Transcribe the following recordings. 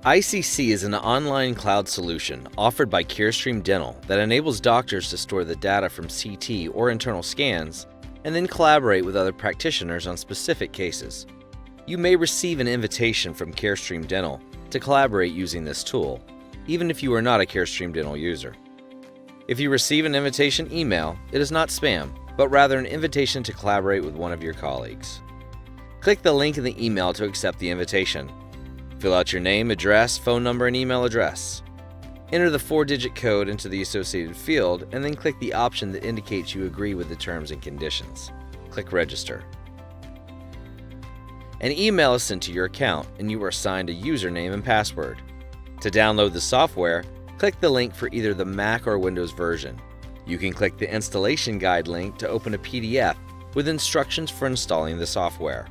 ICC is an online cloud solution offered by Carestream Dental that enables doctors to store the data from CT or internal scans and then collaborate with other practitioners on specific cases. You may receive an invitation from Carestream Dental to collaborate using this tool, even if you are not a Carestream Dental user. If you receive an invitation email, it is not spam, but rather an invitation to collaborate with one of your colleagues. Click the link in the email to accept the invitation. Fill out your name, address, phone number, and email address. Enter the 4-digit code into the associated field and then click the option that indicates you agree with the terms and conditions. Click Register. An email is sent to your account and you are assigned a username and password. To download the software, click the link for either the Mac or Windows version. You can click the installation guide link to open a PDF with instructions for installing the software.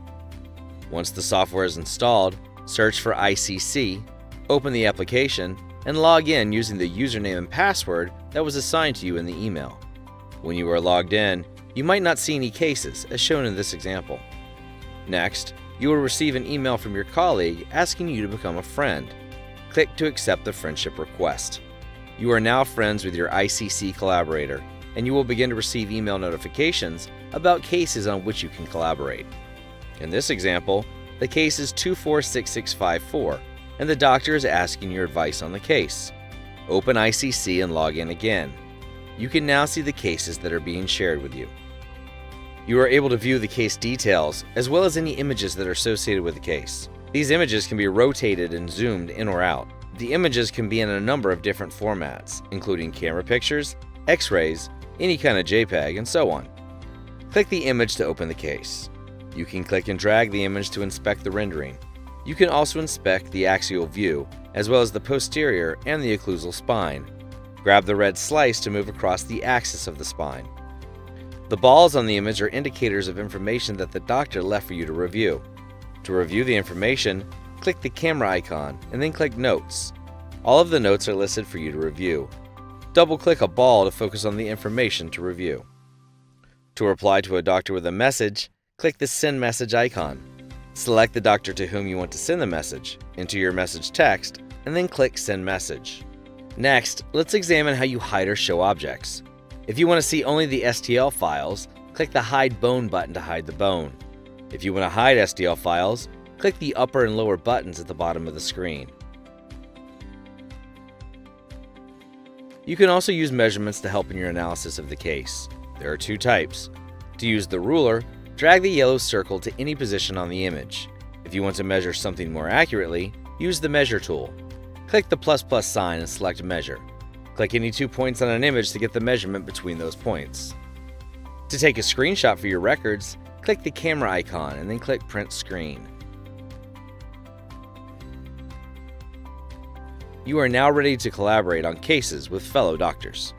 Once the software is installed, search for ICC, open the application, and log in using the username and password that was assigned to you in the email. When you are logged in, you might not see any cases, as shown in this example. Next, you will receive an email from your colleague asking you to become a friend. Click to accept the friendship request. You are now friends with your ICC collaborator, and you will begin to receive email notifications about cases on which you can collaborate. In this example, the case is 246654, and the doctor is asking your advice on the case. Open ICC and log in again. You can now see the cases that are being shared with you. You are able to view the case details as well as any images that are associated with the case. These images can be rotated and zoomed in or out. The images can be in a number of different formats, including camera pictures, X-rays, any kind of JPEG, and so on. Click the image to open the case. You can click and drag the image to inspect the rendering. You can also inspect the axial view, as well as the posterior and the occlusal spine. Grab the red slice to move across the axis of the spine. The balls on the image are indicators of information that the doctor left for you to review. To review the information, click the camera icon and then click Notes. All of the notes are listed for you to review. Double-click a ball to focus on the information to review. To reply to a doctor with a message, click the Send Message icon. Select the doctor to whom you want to send the message, enter your message text, and then click Send Message. Next, let's examine how you hide or show objects. If you want to see only the STL files, click the Hide Bone button to hide the bone. If you want to hide STL files, click the upper and lower buttons at the bottom of the screen. You can also use measurements to help in your analysis of the case. There are 2 types. To use the ruler, drag the yellow circle to any position on the image. If you want to measure something more accurately, use the Measure tool. Click the ++ sign and select Measure. Click any 2 points on an image to get the measurement between those points. To take a screenshot for your records, click the camera icon and then click Print Screen. You are now ready to collaborate on cases with fellow doctors.